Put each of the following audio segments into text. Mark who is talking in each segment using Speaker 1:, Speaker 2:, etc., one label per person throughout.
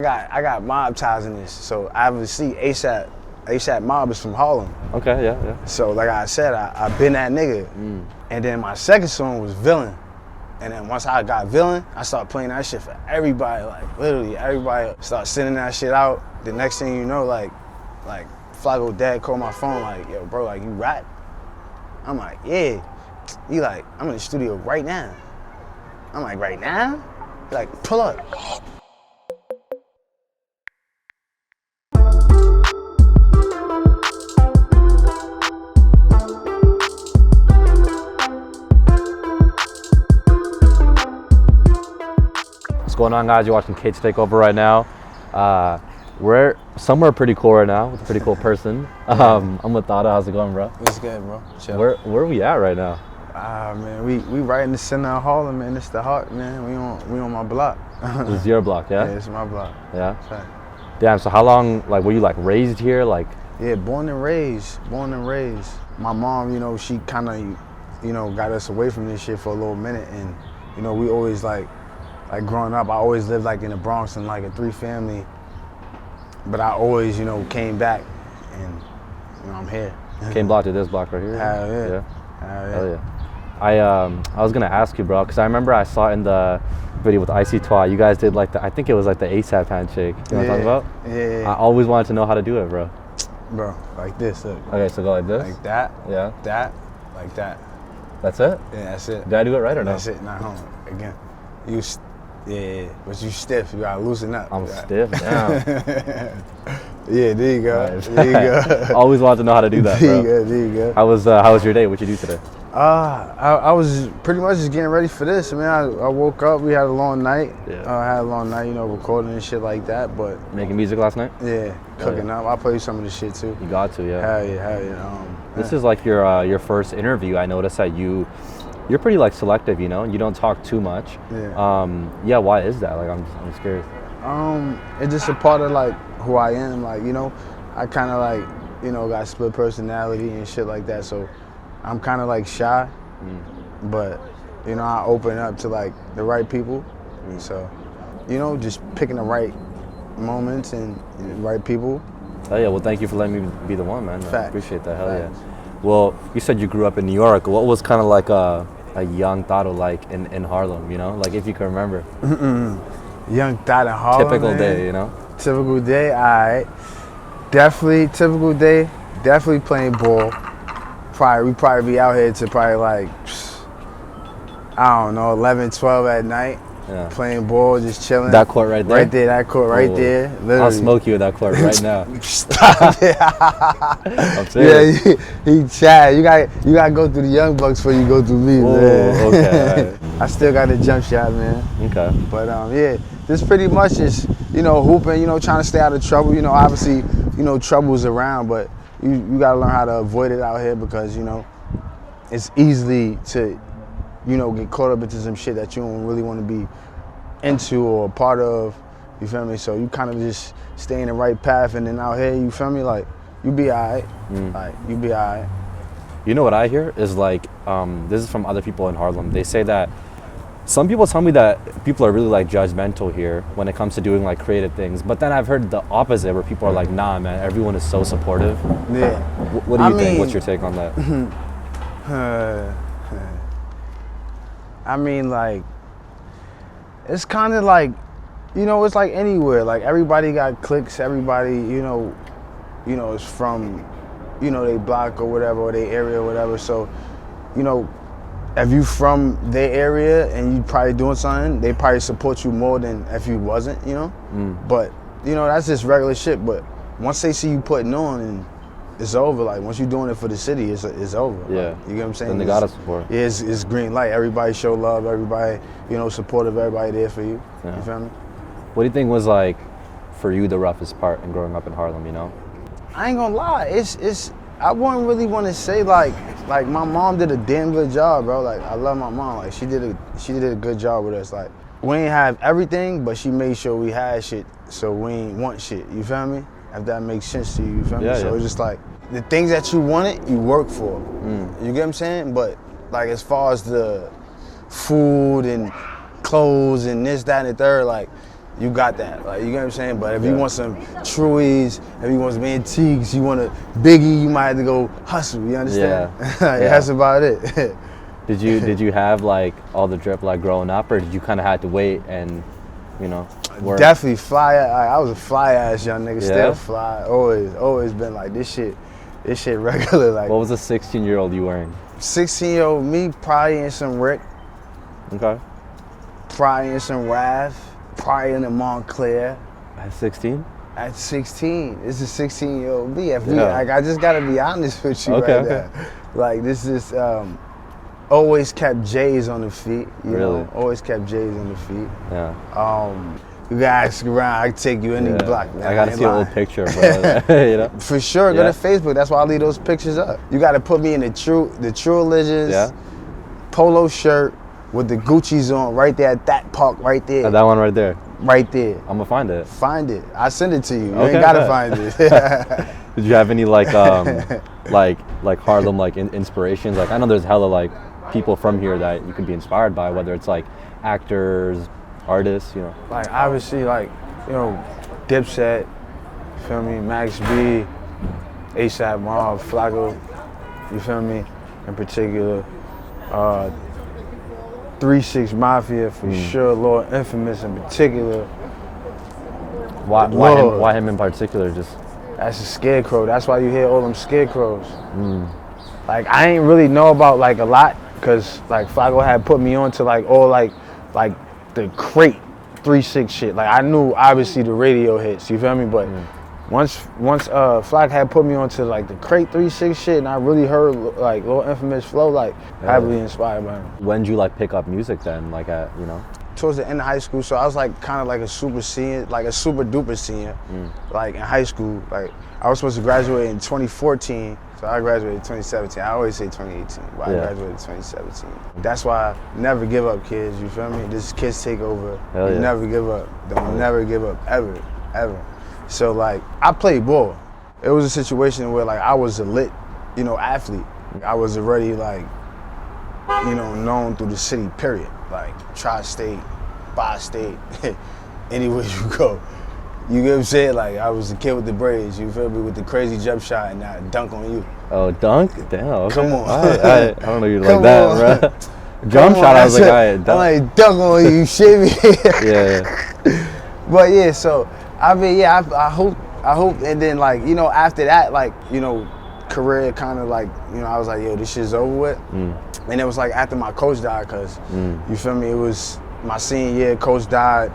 Speaker 1: I got mob ties in this, so I obviously ASAP Mob is from Harlem.
Speaker 2: Okay, yeah.
Speaker 1: So like I said, I been that nigga. And then my second song was Villain. And then once I got Villain, I started playing that shit for everybody. Like literally everybody started sending that shit out. The next thing you know, like Flago dad called my phone like, yo bro, like you rap? I'm like, yeah. He like, I'm in the studio right now. I'm like, right now? He like, pull up.
Speaker 2: What's going on, guys? You're watching Kate's Takeover right now. We're somewhere pretty cool right now with a pretty cool person. I'm with Thoto. How's it going, bro?
Speaker 1: It's good, bro. Chill.
Speaker 2: Where are we at right now?
Speaker 1: Man, we right in the center of Harlem, man. It's the heart, man. We on my block.
Speaker 2: This is your block, yeah?
Speaker 1: Yeah, it's my block.
Speaker 2: Yeah?
Speaker 1: Right.
Speaker 2: Damn, so how long, like, were you, like, raised here? Like,
Speaker 1: yeah, born and raised. My mom, you know, she kind of, you know, got us away from this shit for a little minute. And, you know, we always, like growing up, I always lived, like, in the Bronx in, like, a 3-family. But I always, you know, came back and, you know, I'm here.
Speaker 2: came block to this block right here?
Speaker 1: Hell yeah.
Speaker 2: Hell yeah. I was gonna ask you, bro, because I remember I saw in the video with ICYTWAT, you guys did like the, I think it was like the ASAP handshake. You know what I'm talking about?
Speaker 1: Yeah.
Speaker 2: I always wanted to know how to do it, bro.
Speaker 1: Bro, like this, look.
Speaker 2: Okay, so go like this?
Speaker 1: Like that.
Speaker 2: Yeah.
Speaker 1: That, like that.
Speaker 2: That's it?
Speaker 1: Yeah, that's it.
Speaker 2: Did I do it right or no?
Speaker 1: That's it, not home. Again, but you stiff, you gotta loosen up.
Speaker 2: I'm stiff now.
Speaker 1: Yeah, there you go.
Speaker 2: Nice.
Speaker 1: There you go.
Speaker 2: Always wanted to know how to do that, bro.
Speaker 1: There you go.
Speaker 2: How was your day? What'd you do today?
Speaker 1: I was pretty much just getting ready for this. I mean, I woke up, we had a long night.
Speaker 2: Yeah.
Speaker 1: I had a long night, you know, recording and shit like that, but.
Speaker 2: Making music last night?
Speaker 1: Yeah, cooking up. I'll play you some of the shit too.
Speaker 2: You got to, yeah.
Speaker 1: Hell yeah.
Speaker 2: This is like your first interview. I noticed that you're pretty like selective, you know? You don't talk too much.
Speaker 1: Yeah.
Speaker 2: Why is that? Like, I'm curious.
Speaker 1: It's just a part of like who I am. Like, you know, I kind of like, you know, got split personality and shit like that. So I'm kind of like shy, but you know, I open up to like the right people. So, you know, just picking the right moments and the right people.
Speaker 2: Oh yeah, well thank you for letting me be the one, man. I appreciate that, hell
Speaker 1: Facts.
Speaker 2: yeah. Well, you said you grew up in New York. What was kind of like a young Thoto like in Harlem, you know? Like if you can remember.
Speaker 1: Young Thoto in Harlem,
Speaker 2: Typical
Speaker 1: man.
Speaker 2: day, you know?
Speaker 1: Typical day, all right. Definitely, typical day, definitely playing ball. We probably be out here to probably like, I don't know, 11, 12 at night.
Speaker 2: Yeah.
Speaker 1: Playing ball, just chilling.
Speaker 2: That court right there?
Speaker 1: Right there, that court right there. Literally.
Speaker 2: I'll smoke you with that court right now.
Speaker 1: Stop it.
Speaker 2: I'm serious.
Speaker 1: Yeah, he Chad. You gotta go through the young bucks before you go through me, man.
Speaker 2: Okay.
Speaker 1: I still got the jump shot, man.
Speaker 2: Okay.
Speaker 1: But yeah, this pretty much is, you know, hooping, you know, trying to stay out of trouble. You know, obviously, you know, trouble's around, but you gotta learn how to avoid it out here because, you know, it's easily to, you know, get caught up into some shit that you don't really want to be into or a part of, you feel me? So you kind of just stay in the right path, and then out here, you feel me? Like, you be all right. Like, you be all right.
Speaker 2: You know what I hear is like, this is from other people in Harlem. They say that some people tell me that people are really like judgmental here when it comes to doing like creative things. But then I've heard the opposite where people are like, nah, man, everyone is so supportive.
Speaker 1: Yeah.
Speaker 2: What do you think? What's your take on that?
Speaker 1: I mean, like, it's kind of like, you know, it's like anywhere. Like, everybody got cliques. Everybody, you know, is from, you know, they block or whatever, or they area or whatever. So, you know, if you from their area and you probably doing something, they probably support you more than if you wasn't, you know? But, you know, that's just regular shit. But once they see you putting on, and it's over. Like, once you're doing it for the city, it's over.
Speaker 2: Yeah.
Speaker 1: Like, you get what I'm saying?
Speaker 2: Then they gotta support.
Speaker 1: Yeah, it's green light. Everybody show love. Everybody, you know, supportive. Everybody there for you.
Speaker 2: Yeah.
Speaker 1: You feel me?
Speaker 2: What do you think was like, for you, the roughest part in growing up in Harlem, you know?
Speaker 1: I ain't gonna lie. It's I wouldn't really want to say like my mom did a damn good job, bro. Like, I love my mom. Like, she did a good job with us. Like, we ain't have everything, but she made sure we had shit, so we ain't want shit. You feel me? If that makes sense to you, you feel me? So it's just like the things that you wanted, you work for. You get what I'm saying? But like, as far as the food and clothes and this, that, and the third, like, you got that. Like, you get what I'm saying? But if you want some truies, if you want some antiques, you want a Biggie, you might have to go hustle. You understand? That's about it.
Speaker 2: Did you have like all the drip like growing up, or did you kind of have to wait and, you know, work?
Speaker 1: Definitely fly. I was a fly ass young nigga. Still fly. Always been like this shit regular. Like,
Speaker 2: what was a 16-year-old you wearing?
Speaker 1: 16-year-old me, probably in some Rick.
Speaker 2: Okay.
Speaker 1: Probably in some Rav. Probably in the Montclair.
Speaker 2: At 16?
Speaker 1: At 16. This is 16-year-old me. Like, I just gotta be honest with you right now. Like, this is always kept J's on the feet. You know? Always kept J's on the feet.
Speaker 2: Yeah.
Speaker 1: You gotta ask around, I can take you any block, man.
Speaker 2: I gotta see an old picture, bro. You know?
Speaker 1: For sure, go to Facebook. That's why I leave those pictures up. You gotta put me in the true religions, polo shirt with the Gucci's on right there at that park right there.
Speaker 2: That one right there?
Speaker 1: Right there.
Speaker 2: I'm gonna find it.
Speaker 1: Find it. I send it to you. You ain't gotta find it.
Speaker 2: Did you have any like like Harlem like inspirations? Like, I know there's hella like people from here that you could be inspired by, whether it's like actors, artists, you know.
Speaker 1: Like, obviously, like, you know, Dipset, you feel me, Max B, ASAP Mob, Flacco, you feel me, in particular. 3-6 Mafia for sure, Lord Infamous in particular.
Speaker 2: Why him in particular? Just
Speaker 1: that's a scarecrow. That's why you hear all them scarecrows. Like, I ain't really know about like a lot, cause like Flacco had put me on to like all like the crate 3-6 shit. Like, I knew obviously the radio hits, you feel me? But once Flock had put me onto like the crate 3-6 shit, and I really heard like Lord Infamous flow, like heavily inspired by him.
Speaker 2: When did you like pick up music then? Like, at, you know?
Speaker 1: Towards the end of high school, so I was like kind of like a super senior, like a super duper senior, like in high school. Like, I was supposed to graduate in 2014, so I graduated in 2017. I always say 2018, but I graduated in 2017. That's why never give up, kids, you feel me? This kids take over. You never give up. Don't never give up, ever, ever. So like, I played ball. It was a situation where like I was a lit, you know, athlete. I was already like, you know, known through the city, period. Like, tri-state, bi-state, anywhere you go. You get what I'm saying? Like, I was the kid with the braids, you feel me, with the crazy jump shot and I dunk on you.
Speaker 2: Oh, dunk? Damn, okay.
Speaker 1: Come on.
Speaker 2: I don't know you like that, bro. Jump shot, I was like, all right, dunk.
Speaker 1: I'm like, dunk on you, shit me.
Speaker 2: Yeah.
Speaker 1: But yeah, so, I mean, yeah, I hope, and then like, you know, after that, like, you know, career kind of like, you know, I was like, yo, this shit's over with. And it was like after my coach died, cause you feel me, it was my senior year, coach died,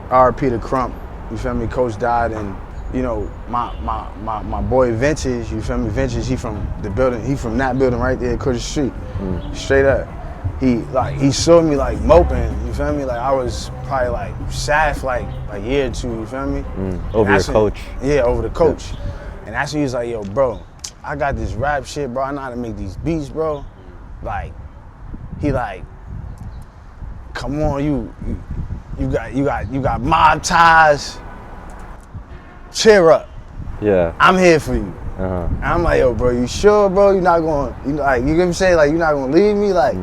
Speaker 1: R.P. to Crump, you feel me, coach died, and you know, my boy Vintage, you feel me, Vintage, he from the building, he from that building right there across the street, straight up. He saw me like moping, you feel me, like I was probably like sad for like a year or two, you feel me?
Speaker 2: Over your coach.
Speaker 1: Yeah, over the coach. And that's when he was like, yo, bro, I got this rap shit, bro. I know how to make these beats, bro. Like, he like, come on, you got mob ties. Cheer up.
Speaker 2: Yeah.
Speaker 1: I'm here for you. And I'm like, yo, bro, you sure, bro? You're not going, you know, like, you get what I'm saying? Like, you're not gonna leave me? Like,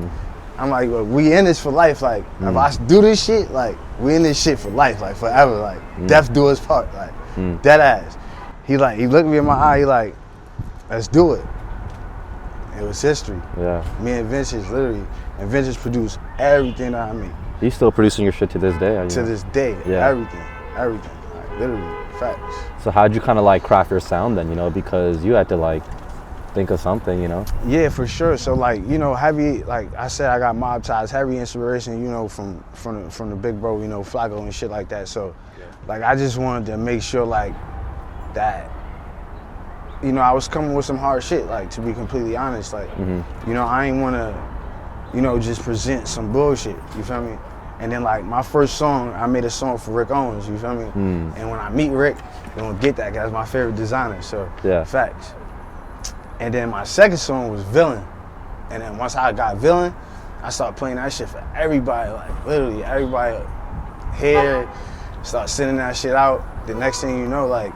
Speaker 1: I'm like, well, we in this for life. Like, if I do this shit, like, we in this shit for life, like forever. Like, death do us part. Like, dead ass. He looked me in my eye, he like, let's do it. It was history. Yeah. Me and Vintage, literally. And Vintage produced everything that I make.
Speaker 2: He's still producing your shit to this day?
Speaker 1: To this day. Yeah. Everything. Like, literally, facts.
Speaker 2: So how'd you kind of like craft your sound then, you know? Because you had to like think of something, you know?
Speaker 1: Yeah, for sure. So like, you know, heavy, like I said, I got mob ties, heavy inspiration, you know, from the big bro, you know, Flacco and shit like that. So like, I just wanted to make sure like that, you know, I was coming with some hard shit, like, to be completely honest. Like, you know, I ain't want to, you know, just present some bullshit, you feel me? And then, like, my first song, I made a song for Rick Owens, you feel me? And when I meet Rick, they gonna get that, 'cause that's my favorite designer, so, facts. And then my second song was Villain. And then once I got Villain, I started playing that shit for everybody, like, literally everybody here, start sending that shit out. The next thing you know, like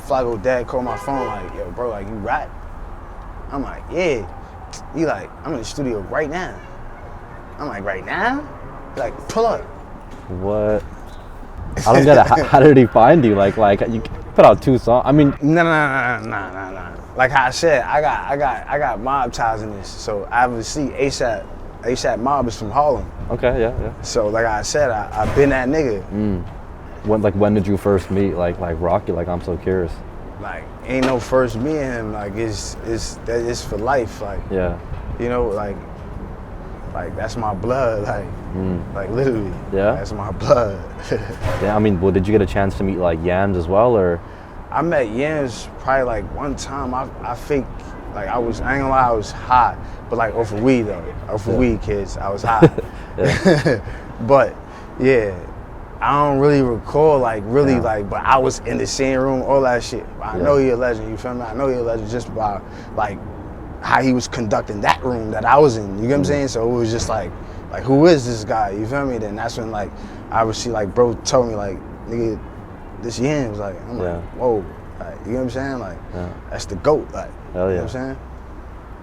Speaker 1: Flacco dad called my phone, like, yo, bro, like, you rap? I'm like, yeah. He like, I'm in the studio right now. I'm like, right now? He like, pull up.
Speaker 2: What? I don't get it. How did he find you? Like you put out 2 songs. I mean,
Speaker 1: Nah. Like how I said, I got mob ties in this. So I obviously ASAP Mob is from Harlem.
Speaker 2: okay, yeah.
Speaker 1: So like I said, I've been that nigga.
Speaker 2: When did you first meet like Rocky? Like I'm so curious.
Speaker 1: Like ain't no first me and him. Like it's for life. Like
Speaker 2: Yeah.
Speaker 1: you know, like that's my blood. Like literally.
Speaker 2: Yeah?
Speaker 1: That's my blood.
Speaker 2: Yeah. I mean, well, did you get a chance to meet like Yams as well, or?
Speaker 1: I met Yams probably like one time. I think like I ain't gonna lie, I was hot, but like off of weed though. Off of weed, kids, I was hot. But yeah, I don't really recall like really like, but I was in the same room, all that shit. I know he a legend. You feel me? I know he a legend just by like how he was conducting that room that I was in. You get what I'm saying? So it was just like who is this guy? You feel me? Then that's when like obviously like bro told me like nigga, this Yams. Like I'm like whoa. Like, you know what I'm saying? Like that's the GOAT. Like
Speaker 2: hell yeah.
Speaker 1: You know what I'm saying?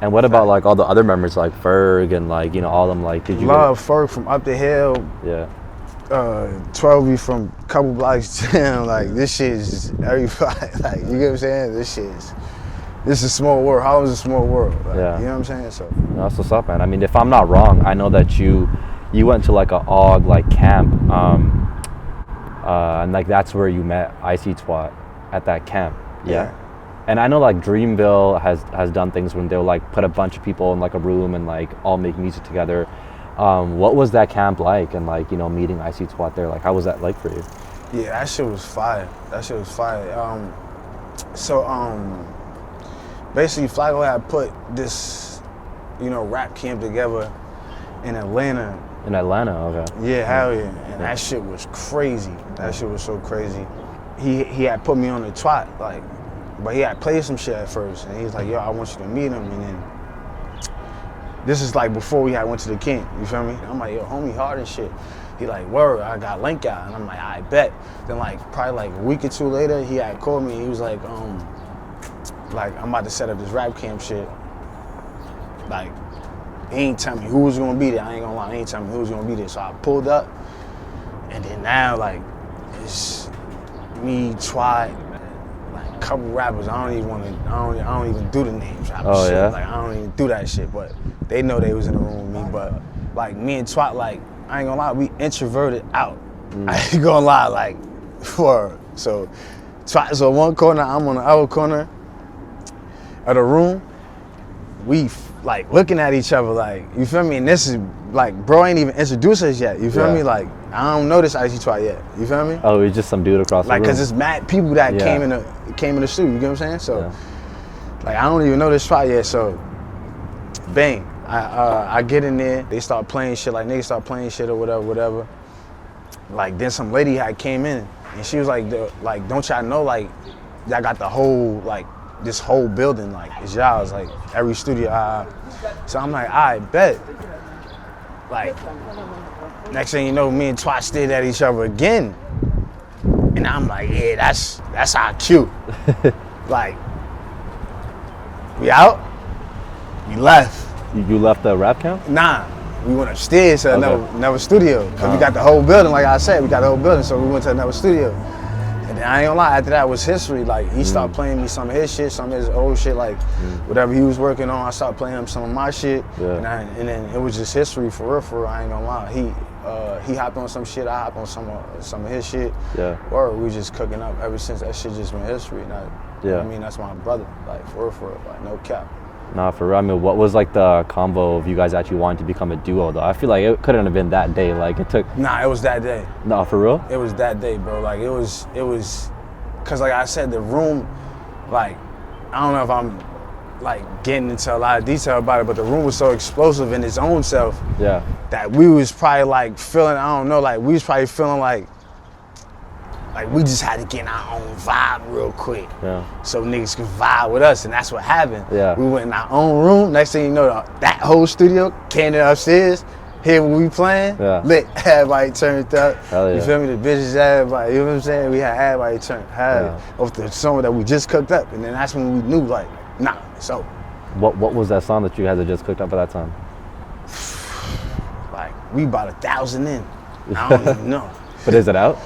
Speaker 2: And what about like all the other members like Ferg and like all them like did you
Speaker 1: love Ferg from up the hill?
Speaker 2: Yeah.
Speaker 1: 12 from a couple blocks down. Like this shit is just everybody. Like you get what I'm saying? This is a small world. Harlem's a small world. Like,
Speaker 2: yeah.
Speaker 1: You know what I'm saying? So
Speaker 2: that's what's up, man. I mean, if I'm not wrong, I know that you went to like a AWGE like camp, and like that's where you met ICYTWAT at that camp. Yeah. And I know like Dreamville has done things when they'll like put a bunch of people in like a room and like all make music together. What was that camp like? And like, you know, meeting ICYTWAT there, like how was that like for you?
Speaker 1: Yeah, that shit was fire. Basically Flacco had put this, you know, rap camp together in Atlanta.
Speaker 2: In Atlanta, okay.
Speaker 1: Yeah, hell yeah. And that shit was crazy. That shit was so crazy. He had put me on the twat, like, but he had played some shit at first, and he was like, yo, I want you to meet him, and then this is like before we had went to the camp, you feel me? And I'm like, yo, homie hard and shit. He like, word, I got link out, and I'm like, I bet. Then like probably like a week or two later, he had called me. He was like I'm about to set up this rap camp shit. Like, he ain't tell me who was gonna be there. I ain't gonna lie, he ain't tell me who was gonna be there. So I pulled up, and then now like it's me, Twat, like a couple rappers. I don't even do the names.
Speaker 2: Oh,
Speaker 1: shit.
Speaker 2: yeah?
Speaker 1: Like I don't even do that shit. But they know they was in the room with me. But like me and Twat, like I ain't gonna lie, we introverted out. I ain't gonna lie, like so Twat's on one corner, I'm on the other corner of the room. We like looking at each other, like, you feel me? And this is like, bro ain't even introduced us yet. You feel me? Like, I don't know this ICYTWAT yet. You feel me?
Speaker 2: Oh, it's just some dude across the room.
Speaker 1: Like, cause it's mad people that came in the studio. You get what I'm saying? So, like, I don't even know this spot yet. So, bang, I get in there. They start playing shit. Like niggas start playing shit or whatever. Like then some lady had came in and she was like, don't y'all know like y'all got the whole like this whole building like it's y'all's, like every studio. So I'm like, I bet. Like next thing you know, me and Twat stared at each other again, and I'm like, yeah, that's our cue. Like we out, we left.
Speaker 2: You left the rap camp?
Speaker 1: Nah, we went upstairs to another studio. Cause we got the whole building, like I said, we got the whole building, so we went to another studio. And then I ain't gonna lie, after that was history. Like he started playing me some of his shit, some of his old shit, like whatever he was working on, I started playing him some of my shit. Yeah. And then it was just history for real, I ain't gonna lie. He hopped on some shit, I hopped on some of his shit. Yeah. Or we just cooking up ever since. That shit just been history. I mean, that's my brother, like for real, like no cap.
Speaker 2: Nah, for real. I mean, what was like the combo of you guys actually wanting to become a duo though? I feel like it couldn't have been that day. Like it took.
Speaker 1: Nah, it was that day.
Speaker 2: Nah, for real?
Speaker 1: It was that day, bro. Like it was, cause like I said, the room, like, I don't know if I'm like getting into a lot of detail about it, but the room was so explosive in its own self. Yeah. That we was probably like feeling, I don't know, like we was probably feeling like we just had to get in our own vibe real quick. Yeah. So niggas could vibe with us, and that's what happened. Yeah. We went in our own room. Next thing you know, that whole studio came to upstairs. Here when we playing, lit, everybody turned up. Hell yeah. You feel me? The bitches, everybody, you know what I'm saying? We had everybody turned off the song that we just cooked up, and then that's when we knew, like, nah, so.
Speaker 2: What was that song that you guys had just cooked up at that time?
Speaker 1: Like, we about 1,000 in. I don't even know.
Speaker 2: But is it out?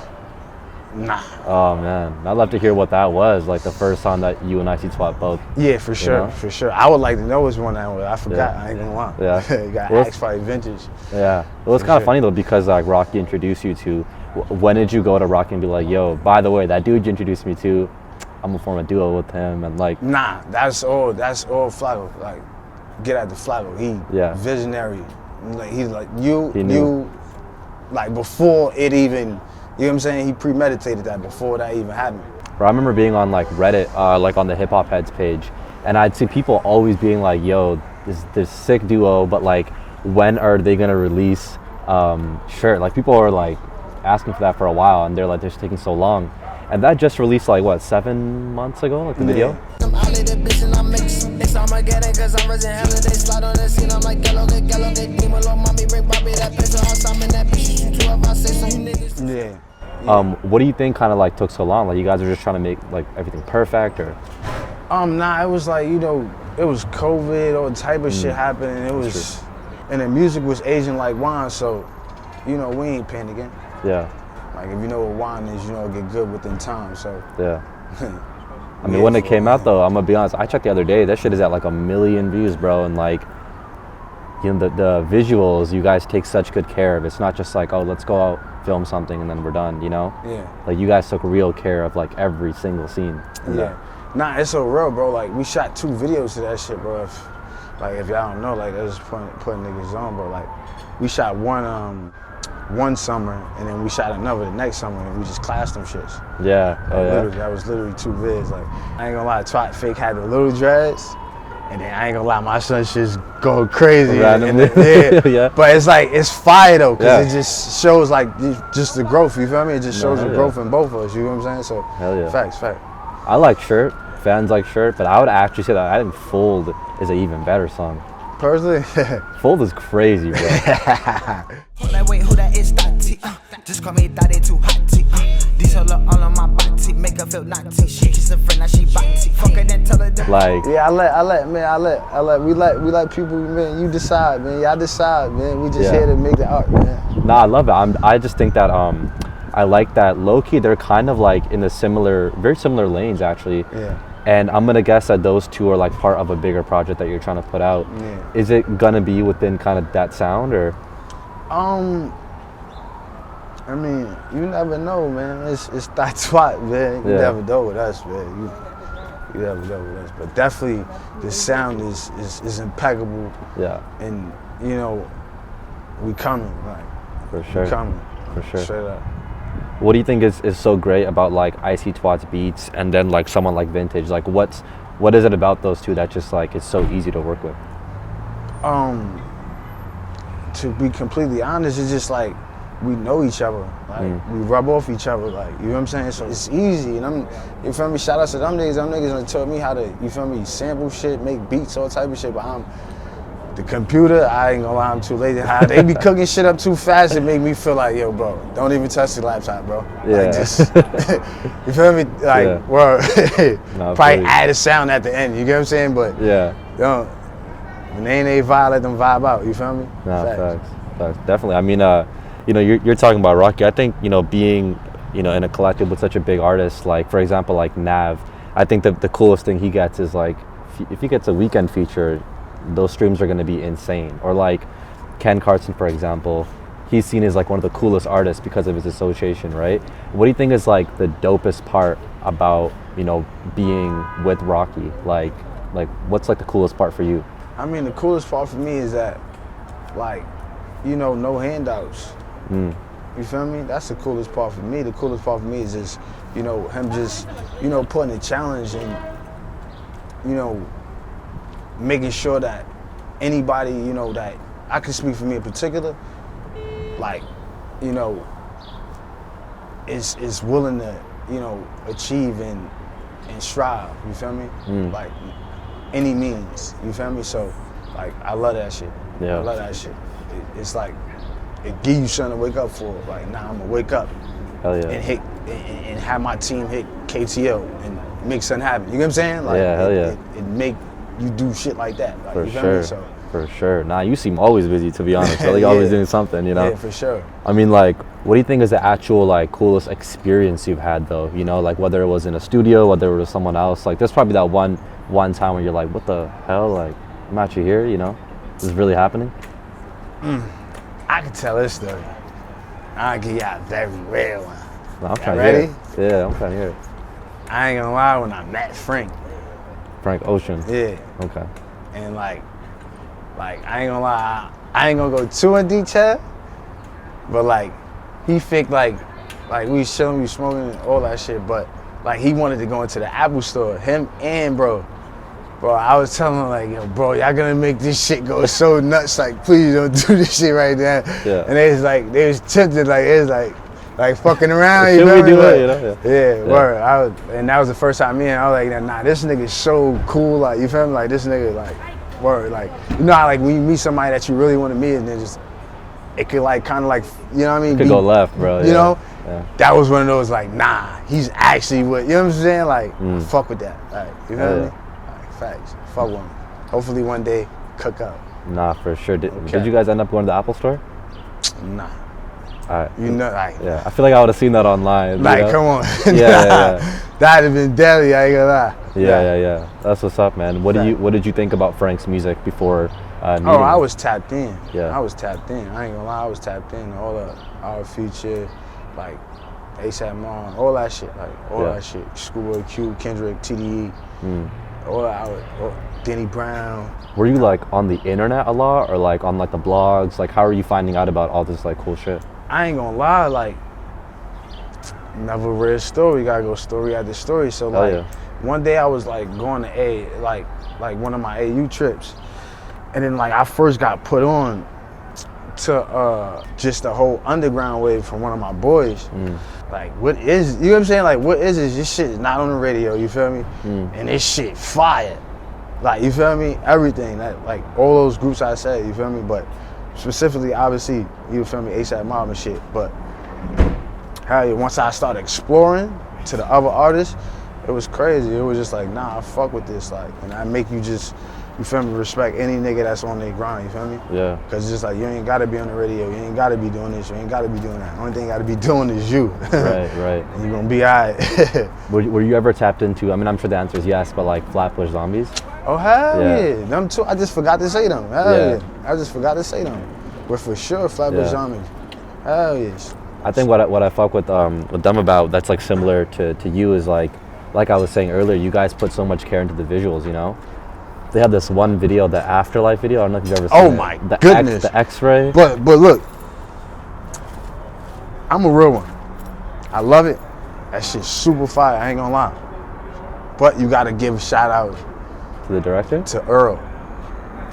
Speaker 1: Nah.
Speaker 2: Oh man, I'd love to hear what that was, like the first song that you and ICYTWAT both.
Speaker 1: Yeah, for sure,
Speaker 2: know?
Speaker 1: for sure. I would like to know which one that was. I forgot.
Speaker 2: Yeah.
Speaker 1: I ain't gonna lie.
Speaker 2: Yeah.
Speaker 1: You got
Speaker 2: Well,
Speaker 1: Axe probably vintage.
Speaker 2: Yeah, it was kind of funny though because like Rocky introduced you to. When did you go to Rocky and be like, "Yo, by the way, that dude you introduced me to, I'm gonna form a duo with him," and like.
Speaker 1: Nah, that's all Flago. Like, get at the Flago. He visionary. Like he's like you, like before it even. You know what I'm saying? He premeditated that before that even happened.
Speaker 2: I remember being on like Reddit, like on the Hip Hop Heads page, and I'd see people always being like, "Yo, this sick duo," but like, when are they gonna release Shirt? Like people are like asking for that for a while, and they're like, "They're taking so long," and that just released like what 7 months ago, like the video.
Speaker 1: Yeah.
Speaker 2: What do you think kind of like took so long? Like you guys are just trying to make like everything perfect, or?
Speaker 1: Nah, it was like, you know, it was COVID, all type of shit happening. It was, and the music was aging like wine, so, you know, we ain't panicking.
Speaker 2: Yeah.
Speaker 1: Like if you know what wine is, you know, it get good within time. So.
Speaker 2: Yeah. I mean, when it came out though, I'm gonna be honest. I checked the other day. That shit is at like 1 million views, bro, and like. You know, the visuals, you guys take such good care of. It's not just like, oh, let's go out, film something, and then we're done, you know?
Speaker 1: Yeah.
Speaker 2: Like, you guys took real care of, like, every single scene.
Speaker 1: Yeah. Nah, it's so real, bro. Like, we shot 2 videos to that shit, bro. If y'all don't know, like, that's just putting niggas on, bro. Like, we shot one summer, and then we shot another the next summer, and we just clashed them shits.
Speaker 2: Yeah.
Speaker 1: Like, that was literally 2 vids. Like, I ain't gonna lie, Twat Fake had the little dreads. And then I ain't gonna lie, my son shit's go crazy.
Speaker 2: Yeah.
Speaker 1: But it's like, it's fire though, because it just shows like, just the growth, you feel me? It just shows the growth in both of us, you know what I'm saying? So,
Speaker 2: hell yeah.
Speaker 1: Facts.
Speaker 2: I like Shirt, fans like Shirt, but I would actually say that I think Fold is an even better song.
Speaker 1: Personally?
Speaker 2: Fold is crazy, bro.
Speaker 3: Wait, who that is? Just call me Daddy too hot. These all on my body, make her feel naughty. She kiss a friend, now she body. Fuck her, then tell her that.
Speaker 2: Like.
Speaker 1: Yeah, we let people, man, you decide, man. Y'all decide, man. We just here to make the art, man.
Speaker 2: Nah, I love it. I just think that I like that low-key, they're kind of like in the very similar lanes actually.
Speaker 1: Yeah.
Speaker 2: And I'm gonna guess that those two are like part of a bigger project that you're trying to put out.
Speaker 1: Yeah.
Speaker 2: Is it gonna be within kind of that sound, or?
Speaker 1: I mean, you never know, man. It's THOTTWAT, man. You never know with us, man. You never know with us. But definitely, the sound is impeccable.
Speaker 2: Yeah.
Speaker 1: And you know, we coming, like.
Speaker 2: For sure.
Speaker 1: We coming.
Speaker 2: For sure.
Speaker 1: Straight up.
Speaker 2: What do you think is so great about like ICYTWAT's beats and then like someone like Vintage? Like what is it about those two that just like it's so easy to work with?
Speaker 1: To be completely honest, it's just like we know each other. Like we rub off each other, like, you know what I'm saying? So it's easy. And you feel me? Shout out to them niggas. Them niggas done taught me how to, you feel me, sample shit, make beats, all type of shit. But the computer, I ain't gonna lie, I'm too lazy. How they be cooking shit up too fast, it make me feel like, yo, bro, don't even touch the laptop, bro.
Speaker 2: Yeah.
Speaker 1: Like, just, you feel me? Like, probably add a sound at the end, you get what I'm saying? But when they ain't a vibe, let them vibe out, you feel me?
Speaker 2: Nah, facts. Definitely. I mean, you know, you're talking about Rocky. I think, you know, being, you know, in a collective with such a big artist, like, for example, like Nav, I think the coolest thing he gets is, like, if he gets a weekend feature, those streams are going to be insane. Or, like, Ken Carson, for example, he's seen as, like, one of the coolest artists because of his association, right? What do you think is, like, the dopest part about, you know, being with Rocky? Like, what's, like, the coolest part for you?
Speaker 1: I mean, the coolest part for me is that, like, you know, no handouts. You feel me? That's the coolest part for me. The coolest part for me is just, you know, him just, you know, putting a challenge and, you know, making sure that anybody, you know, that I can speak for me in particular, like, you know, is willing to, you know, achieve and strive, you feel me? Like, any means, you feel me? So, like, I love that shit.
Speaker 2: Yeah.
Speaker 1: I love that shit. It's like, it give you something to wake up for. Like, nah, I'm gonna wake up and hit and have my team hit KTO and make something happen. You know what I'm saying? Like,
Speaker 2: yeah, hell yeah.
Speaker 1: It make you do shit like that. Like,
Speaker 2: for
Speaker 1: you feel
Speaker 2: sure.
Speaker 1: me? So,
Speaker 2: For sure. Nah, you seem always busy, to be honest. Like always doing something, you know?
Speaker 1: Yeah, for sure.
Speaker 2: I mean, like, what do you think is the actual, like, coolest experience you've had, though? You know, like, whether it was in a studio, whether it was someone else. Like, there's probably that one time where you're like, what the hell? Like, I'm actually here, you know? This is really happening?
Speaker 1: I can tell this story. I'll give y'all a very real one.
Speaker 2: No, I'm trying
Speaker 1: ready?
Speaker 2: to hear it. Yeah, I'm trying to hear it.
Speaker 1: I ain't gonna lie, when I met Frank.
Speaker 2: Frank Ocean.
Speaker 1: Yeah.
Speaker 2: Okay.
Speaker 1: And like I ain't gonna lie, I ain't gonna go too in detail, but like he faked like we chilling, we smoking and all that shit, but like he wanted to go into the Apple store, him and bro, I was telling him like, yo, bro, y'all gonna make this shit go so nuts, like please don't do this shit right now.
Speaker 2: Yeah.
Speaker 1: And they was tempted, like it was like fucking around, you
Speaker 2: Should
Speaker 1: know
Speaker 2: we
Speaker 1: what I mean?
Speaker 2: do
Speaker 1: Like,
Speaker 2: it, you know?
Speaker 1: Yeah, word. And that was the first time I was like, nah, this nigga's so cool, like, you feel me? Like, this nigga, like, word, like, you know how, like, when you meet somebody that you really want to meet, and then just, it could, like, kind of, like, you know what I mean?
Speaker 2: Could go left, bro.
Speaker 1: You know?
Speaker 2: Yeah.
Speaker 1: That was one of those, like, nah, he's actually what, you know what I'm saying? Like, fuck with that. Like, you know what I mean? Like, facts. Fuck with him. Hopefully one day, cook up.
Speaker 2: Nah, for sure. Did you guys end up going to the Apple store?
Speaker 1: Nah.
Speaker 2: Alright.
Speaker 1: You know, like,
Speaker 2: Yeah, I feel like I would have seen that online.
Speaker 1: like,
Speaker 2: you know?
Speaker 1: come on.
Speaker 2: Yeah.
Speaker 1: That'd have been deadly, I ain't gonna lie.
Speaker 2: Yeah. That's what's up, man. What did you think about Frank's music before meeting
Speaker 1: Oh, I
Speaker 2: him?
Speaker 1: was tapped in.
Speaker 2: Yeah.
Speaker 1: I was tapped in. I ain't gonna lie, I was tapped in. All the Our Future, like ASAP Mob, all that shit, like all that shit. Schoolboy Q, Kendrick, TDE, all that. Denny Brown.
Speaker 2: Were you like on the internet a lot, or like on like the blogs? Like, how are you finding out about all this like cool shit?
Speaker 1: I ain't gonna lie, like never read a story. Gotta go story after story. So like one day I was like going to like one of my AU trips, and then like I first got put on to just the whole underground wave from one of my boys. Like, what is, you know what I'm saying? Like, what is this? This shit is not on the radio, you feel me? And this shit fire. Like, you feel me? Everything, that, like, all those groups I said, you feel me? But specifically, obviously, you feel me, ASAP Mob and shit. But hell yeah, once I started exploring to the other artists, it was crazy. It was just like, nah, I fuck with this. Like, and I make you just, you feel me, respect any nigga that's on their grind, you feel me?
Speaker 2: Yeah.
Speaker 1: Cause it's just like, you ain't gotta be on the radio, you ain't gotta be doing this, you ain't gotta be doing that. The only thing you gotta be doing is you.
Speaker 2: Right.
Speaker 1: And you gonna be all right.
Speaker 2: Were you ever tapped into, I mean, I'm sure the answer is yes, but like Flatbush Zombies?
Speaker 1: Oh, hell yeah. Them too, I just forgot to say them. Hell
Speaker 2: Yeah.
Speaker 1: I just forgot to say them. But for sure, Flatbush Zombies. Hell yes.
Speaker 2: I think what I fuck with them about that's like similar to you is like I was saying earlier, you guys put so much care into the visuals, you know? They have this one video, the Afterlife video. I don't know if you've ever seen it.
Speaker 1: Oh my goodness.
Speaker 2: The X-ray.
Speaker 1: But look, I'm a real one. I love it. That shit's super fire, I ain't gonna lie. But you gotta give a shout out
Speaker 2: To the director?
Speaker 1: to Earl.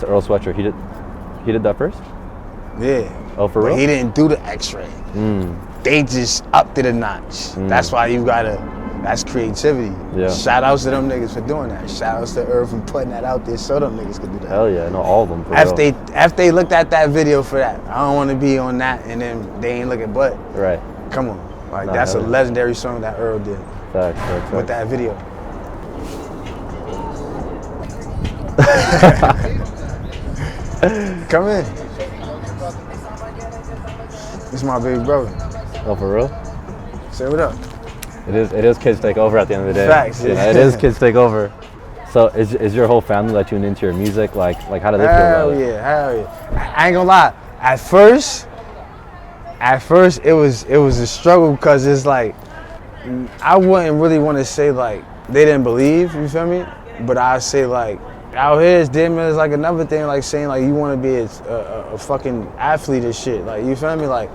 Speaker 2: To Earl Sweatshirt. He did that first?
Speaker 1: Yeah.
Speaker 2: Oh, for
Speaker 1: But
Speaker 2: real?
Speaker 1: he didn't do the X-ray. They just upped it a notch. That's why you gotta, that's creativity.
Speaker 2: Yeah.
Speaker 1: Shout outs to them niggas for doing that. Shout outs to Earl for putting that out there so them niggas could do that.
Speaker 2: Hell yeah, no, all of them. For
Speaker 1: After they looked at that video for that, I don't want to be on that, and then they ain't looking but.
Speaker 2: Right.
Speaker 1: Come on, like
Speaker 2: Nah,
Speaker 1: that's a
Speaker 2: hell yeah.
Speaker 1: legendary song that Earl did
Speaker 2: Facts.
Speaker 1: with that video. Come in. This is my big brother.
Speaker 2: Oh, for real?
Speaker 1: Say what up.
Speaker 2: It is kids take over at the end of the day.
Speaker 1: Facts,
Speaker 2: You know,
Speaker 1: yeah.
Speaker 2: it is kids take over. So is your whole family like tuned into your music? Like how do they feel
Speaker 1: Hell
Speaker 2: about it?
Speaker 1: yeah, hell yeah. I ain't gonna lie. At first it was a struggle because it's like I wouldn't really want to say like they didn't believe, you feel me? But I say like out here it's dim is like another thing, like saying like you want to be a fucking athlete and shit. Like, you feel me? Like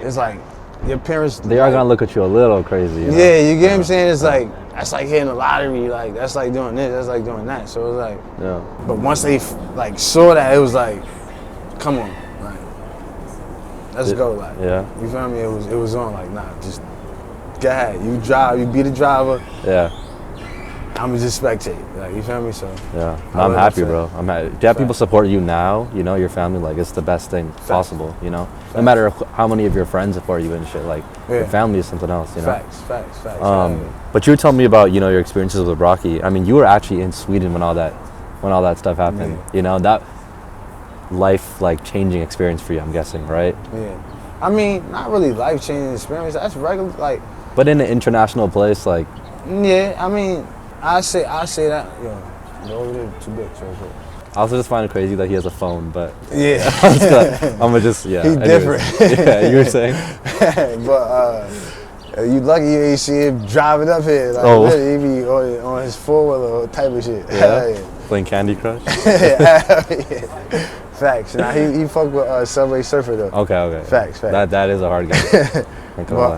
Speaker 1: it's like your parents.
Speaker 2: They are gonna look at you a little crazy. You know?
Speaker 1: Yeah, you get what I'm saying? It's like that's like hitting the lottery. Like that's like doing this. That's like doing that. So it's like.
Speaker 2: Yeah.
Speaker 1: But once they like saw that, it was like, come on, like let's go. Like,
Speaker 2: yeah.
Speaker 1: You feel me? It was on. Like, nah, just go ahead. You drive. You be the driver.
Speaker 2: Yeah.
Speaker 1: I'ma just spectate. Like, you feel me? So.
Speaker 2: Yeah.
Speaker 1: I
Speaker 2: I'm
Speaker 1: love
Speaker 2: happy,
Speaker 1: that.
Speaker 2: bro. I'm happy. Do you have people support you now? You know, your family, like it's the best thing possible. You know, no matter how many of your friends support you and shit. Like your family is something else. You know.
Speaker 1: Facts.
Speaker 2: But you were telling me about, you know, your experiences with Rocky. I mean, you were actually in Sweden when all that stuff happened. You know, that life like changing experience for you, I'm guessing, right?
Speaker 1: Yeah. I mean, not really life-changing experience. That's regular, like.
Speaker 2: But in an international place, like.
Speaker 1: Yeah, I mean, I say that. Yo, go over there 2 bits real quick.
Speaker 2: I also just find it crazy that he has a phone, but
Speaker 1: Yeah.
Speaker 2: I'm gonna just, yeah.
Speaker 1: He's different.
Speaker 2: Yeah, you were saying?
Speaker 1: But you lucky you ain't see him driving up here. Like,
Speaker 2: Oh.
Speaker 1: he be on his 4-wheeler type of shit.
Speaker 2: Yeah? Playing Candy Crush?
Speaker 1: Yeah. Facts. Nah, he fuck with Subway Surfer though.
Speaker 2: Okay.
Speaker 1: Facts.
Speaker 2: That is a hard game.
Speaker 1: But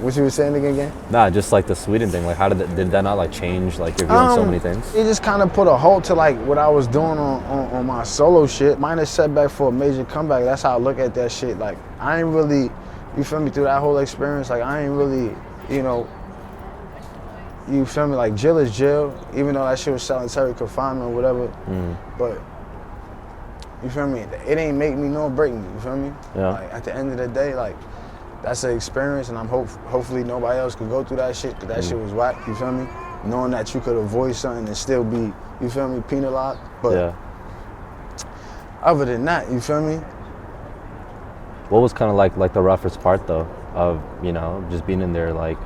Speaker 1: what you were saying again?
Speaker 2: Nah, just like the Sweden thing. Like, how did that not like change like your view on so many things?
Speaker 1: It just kind of put a halt to like what I was doing on my solo shit. Minor setback for a major comeback. That's how I look at that shit. Like, I ain't really, you feel me, through that whole experience. Like, I ain't really, you know, you feel me, like jail is jail. Even though that shit was solitary confinement or whatever. But you feel me? It ain't make me nor break me. You feel me?
Speaker 2: Yeah.
Speaker 1: Like, at the end of the day, like, that's an experience, and I'm hopefully nobody else could go through that shit, because that shit was whack, you feel me? Knowing that you could avoid something and still be, you feel me, penalized. But
Speaker 2: Yeah.
Speaker 1: other than that, you feel me?
Speaker 2: What was kind of like the roughest part though of, you know, just being in there, like,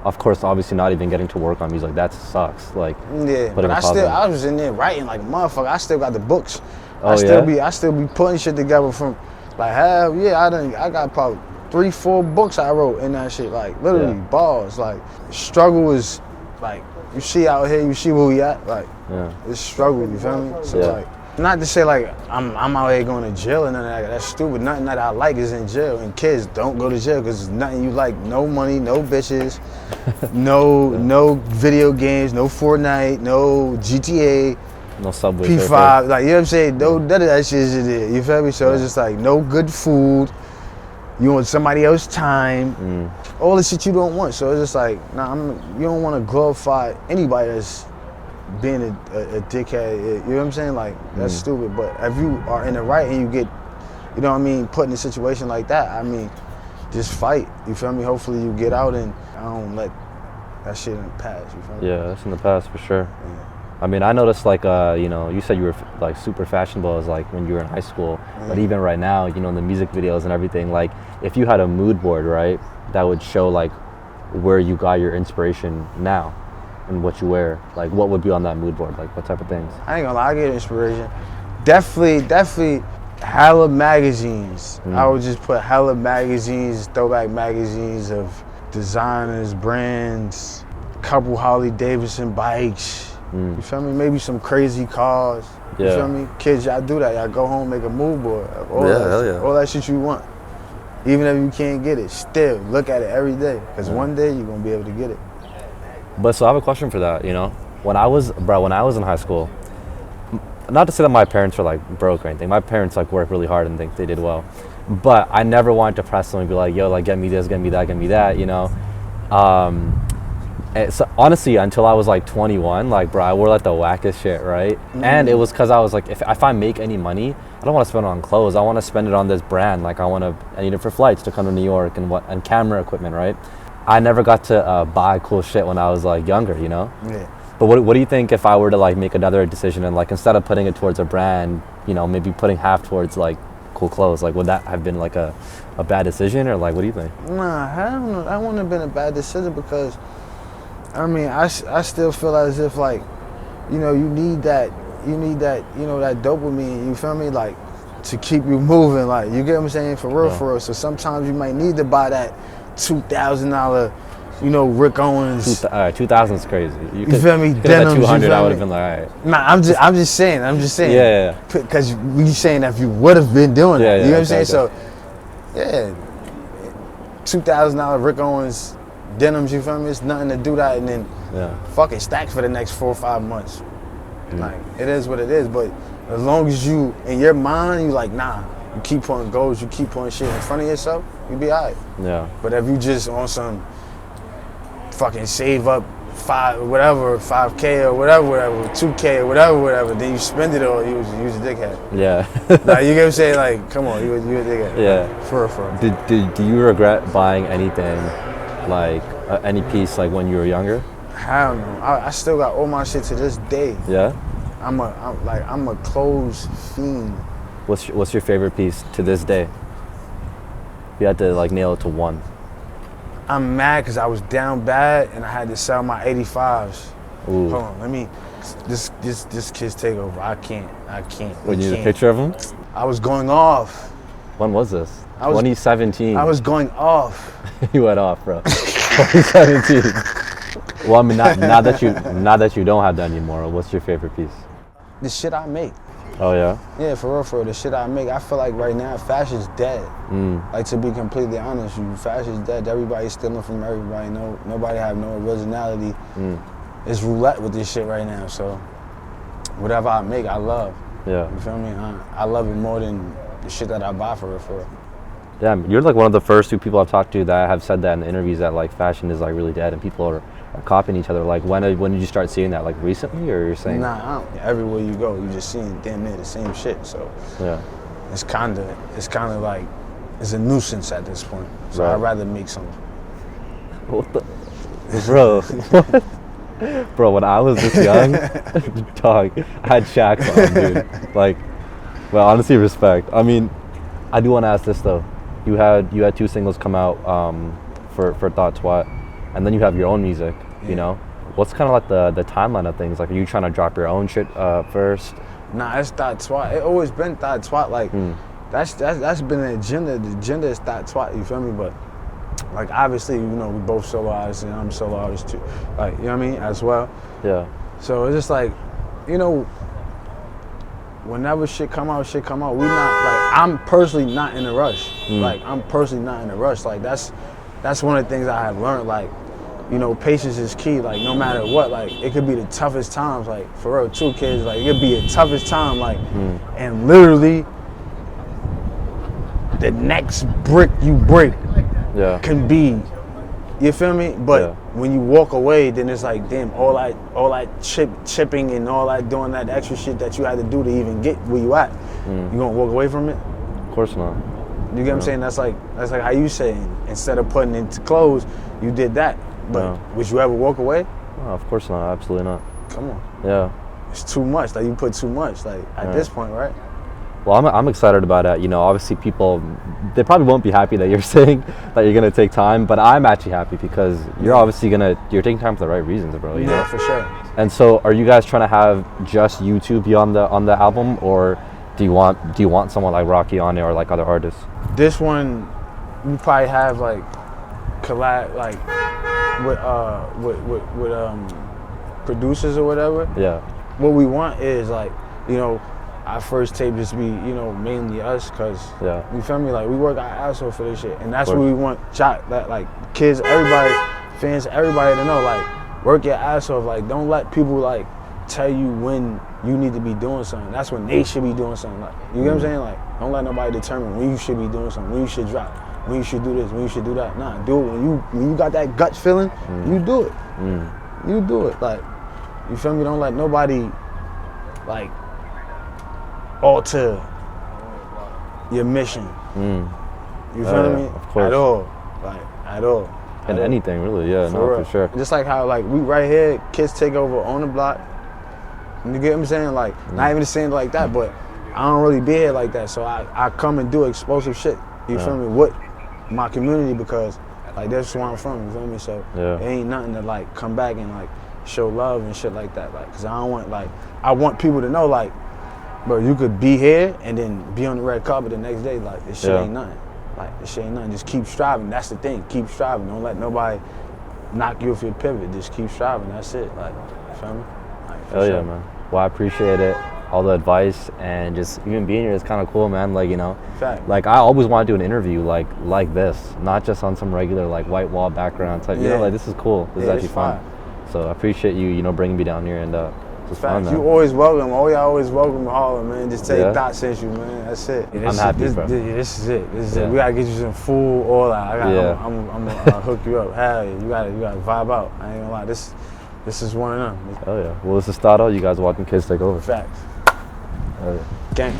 Speaker 2: of course, obviously not even getting to work on music, that sucks. Like,
Speaker 1: Yeah, but I was in there writing like motherfucker. I still got the books.
Speaker 2: Oh,
Speaker 1: I still be putting shit together from, like, hell yeah, I got probably 3-4 books I wrote in that shit, like, literally balls. Like, struggle is, like, you see out here, you see where we at, like, it's struggle, you feel me? So like, not to say like I'm out here going to jail and none of that. That's stupid. Nothing that I like is in jail. And kids, don't go to jail because there's nothing you like. No money, no bitches, no video games, no Fortnite, no GTA,
Speaker 2: no Subway
Speaker 1: P5.
Speaker 2: Surfer.
Speaker 1: Like, you know what I'm saying? No, none of that shit is in there. You feel me? So it's just like no good food. You want somebody else's time. All the shit you don't want. So it's just like, nah, you don't want to glorify anybody that's being a dickhead. You know what I'm saying? Like, that's stupid. But if you are in the right and you get, you know what I mean, put in a situation like that, I mean, just fight. You feel me? Hopefully you get out and I don't let that shit in the past. You feel me?
Speaker 2: Yeah, that's in the past for sure.
Speaker 1: Yeah.
Speaker 2: I mean, I noticed like, you know, you said you were like super fashionable as like when you were in high school, but even right now, you know, in the music videos and everything, like if you had a mood board, right, that would show like where you got your inspiration now and what you wear, like what would be on that mood board, like what type of things?
Speaker 1: I ain't gonna lie, I get inspiration. Definitely hella magazines. I would just put hella magazines, throwback magazines of designers, brands, couple Harley Davidson bikes. You feel me? Maybe some crazy cars. You feel me? Kids, y'all do that. Y'all go home, make a mood board. All that shit you want. Even if you can't get it, still look at it every day. Because one day you're gonna be able to get it.
Speaker 2: But so I have a question for that, you know? When I was in high school, not to say that my parents were like broke or anything. My parents like worked really hard and think they did well. But I never wanted to press them and be like, yo, like get me this, get me that, you know? So honestly, until I was like 21, like, bro, I wore like the wackest shit, right? And it was because I was like, if I make any money, I don't want to spend it on clothes. I want to spend it on this brand. Like, I need it for flights to come to New York and camera equipment, right? I never got to buy cool shit when I was like younger, you know?
Speaker 1: Yeah.
Speaker 2: But what do you think if I were to like make another decision and like instead of putting it towards a brand, you know, maybe putting half towards like cool clothes? Like, would that have been like a bad decision, or like what do you think?
Speaker 1: Nah, I don't know. That wouldn't have been a bad decision because, I mean, I still feel as if like, you know, you need that, you know, that dopamine, you feel me? Like, to keep you moving, like, you get what I'm saying? For real. So sometimes you might need to buy that $2,000, you know, Rick Owens.
Speaker 2: 2,000 is crazy. You
Speaker 1: feel me?
Speaker 2: Denims, 200, I would
Speaker 1: me?
Speaker 2: have been like, all right.
Speaker 1: Nah, I'm just saying.
Speaker 2: Yeah.
Speaker 1: Because we saying that if you would have been doing that, you know what I'm saying? So, yeah, $2,000 Rick Owens denims, you feel me? It's nothing to do that and then fucking stack for the next 4 or 5 months. Like, it is what it is, but as long as you, in your mind, you like, nah, you keep putting goals, you keep putting shit in front of yourself, you be all right.
Speaker 2: Yeah.
Speaker 1: But if you just on some fucking save up 5K or whatever, 2K or whatever, then you spend it all, you was a dickhead.
Speaker 2: Yeah.
Speaker 1: Like, you get what I'm saying? Like, come on, you a dickhead.
Speaker 2: Yeah.
Speaker 1: For real.
Speaker 2: Do you regret buying anything, like any piece, like when you were younger?
Speaker 1: Hell no. I still got all my shit to this day.
Speaker 2: Yeah.
Speaker 1: I'm a clothes fiend.
Speaker 2: What's your favorite piece to this day? If you had to like nail it to one.
Speaker 1: I'm mad because I was down bad and I had to sell my 85s.
Speaker 2: Ooh.
Speaker 1: Hold on, let me. This kid's takeover. I can't.
Speaker 2: When you need a picture of him?
Speaker 1: I was going off.
Speaker 2: When was this? 2017.
Speaker 1: I was going off.
Speaker 2: You went off, bro. 2017. Well, I mean, now that you don't have that anymore, what's your favorite piece?
Speaker 1: The shit I make.
Speaker 2: Oh yeah.
Speaker 1: Yeah, for real. The shit I make. I feel like right now fashion's dead. Like, to be completely honest, fashion's dead. Everybody's stealing from everybody. Nobody have no originality. It's roulette with this shit right now. So whatever I make, I love.
Speaker 2: Yeah.
Speaker 1: You feel me? I love it more than the shit that I buy for real.
Speaker 2: Yeah, you're like one of the first 2 people I've talked to that have said that in the interviews, that like fashion is like really dead and people are copying each other. Like when did you start seeing that? Like recently, or you're saying?
Speaker 1: Nah, everywhere you go, you just seeing damn near the same shit. So
Speaker 2: yeah,
Speaker 1: it's kind of like it's a nuisance at this point. So
Speaker 2: right.
Speaker 1: I'd rather make some.
Speaker 2: What the, bro? Bro, when I was this young, dog, I had Shaqs on, dude. Like, well, honestly, respect. I mean, I do want to ask this though. You had 2 singles come out for THOTTWAT, and then you have your own music. You know, what's kind of like the timeline of things? Like, are you trying to drop your own shit first?
Speaker 1: Nah, it's THOTTWAT. It always been THOTTWAT. Like, that's been the agenda. The agenda is THOTTWAT. You feel me? But like, obviously, you know, we both solo artists, and I'm a solo artist too. Like, you know what I mean? As well.
Speaker 2: Yeah.
Speaker 1: So it's just like, you know, whenever shit come out, we not, like, I'm personally not in a rush. Like, I'm personally not in a rush. Like, that's one of the things I have learned. Like, you know, patience is key. Like, no matter what, like, it could be the toughest times. Like, for real, 2 kids, like, it could be the toughest time. Like, and literally, the next brick you break can be, you feel me? But when you walk away, then it's like, damn, all that chipping and all that doing that extra shit that you had to do to even get where you at. You gonna walk away from it?
Speaker 2: Of course not.
Speaker 1: You get what I'm saying? That's like how you saying, instead of putting it to clothes, you did that. But would you ever walk away?
Speaker 2: No, of course not. Absolutely not.
Speaker 1: Come on.
Speaker 2: Yeah.
Speaker 1: It's too much. Like, you put too much. Like, at this point, right?
Speaker 2: Well, I'm excited about it. You know, obviously people, they probably won't be happy that you're saying that you're gonna take time, but I'm actually happy because you're obviously you're taking time for the right reasons, bro. You know?
Speaker 1: For sure.
Speaker 2: And so, are you guys trying to have just you 2 be on the album, or do you want someone like Rocky on it or like other artists?
Speaker 1: This one, we probably have like collab, like with producers or whatever.
Speaker 2: Yeah.
Speaker 1: What we want is, like, you know, our first tape just be, you know, mainly us, cause you feel me? Like, we work our ass off for this shit, and that's what we want. That, like, kids, everybody, fans, everybody to know, like, work your ass off. Like, don't let people like tell you when you need to be doing something. That's when they should be doing something. Like, you get what I'm saying? Like, don't let nobody determine when you should be doing something, when you should drop, when you should do this, when you should do that. Nah, do it when you got that gut feeling. You do it. You do it. Like, you feel me? Don't let nobody like alter your mission. You feel me?
Speaker 2: Of course.
Speaker 1: At all. Like, at all.
Speaker 2: And anything really, for sure.
Speaker 1: Just like how, like, we right here, kids take over on the block. You get what I'm saying? Like, not even saying like that, but I don't really be here like that. So I come and do explosive shit. You feel me? With my community, because like, that's where I'm from. You feel me? So it ain't nothing to like come back and like show love and shit like that. Like, cause I don't want, like, I want people to know, like, bro, you could be here and then be on the red carpet the next day. Like, this shit ain't nothing. Like, this shit ain't nothing. Just keep striving. That's the thing. Keep striving. Don't let nobody knock you off your pivot. Just keep striving. That's it. Like, you feel me? Like,
Speaker 2: Hell yeah, man. Well, I appreciate it. All the advice, and just even being here is kind of cool, man. Like, you know, like, I always want to do an interview like this, not just on some regular like white wall background type. You know, like, this is cool. This is actually fun. So I appreciate you, you know, bringing me down here, and it's fun, man.
Speaker 1: You always welcome. Oh, y'all always welcome to Harlem, man. Just tell your Thot sent you, man. That's it.
Speaker 2: I'm happy, bro.
Speaker 1: This is it. This is it. We gotta get you some food, all that. I'm gonna hook you up. Hell yeah, you gotta vibe out. I ain't gonna lie. This is one of them.
Speaker 2: Oh yeah. Well, this is Thoto. You guys watching Kids Take Over.
Speaker 1: Facts.
Speaker 2: Oh yeah.
Speaker 1: Gang.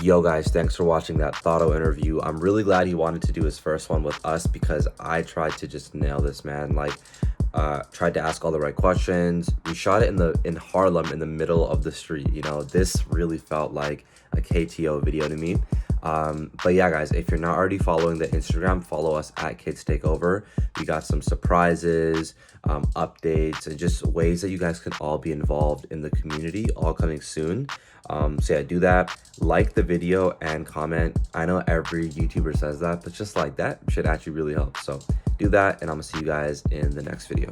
Speaker 2: Yo guys, thanks for watching that Thoto interview. I'm really glad he wanted to do his first one with us, because I tried to just nail this, man. Like, tried to ask all the right questions. We shot it in Harlem, in the middle of the street. You know, this really felt like
Speaker 4: a KTO video to me. But yeah, guys, if you're not already following the Instagram, follow us at Kids Takeover. We got some surprises, updates, and just ways that you guys can all be involved in the community, all coming soon. So yeah, do that. Like the video and comment. I know every YouTuber says that, but just like that should actually really help. So do that, and I'm gonna see you guys in the next video.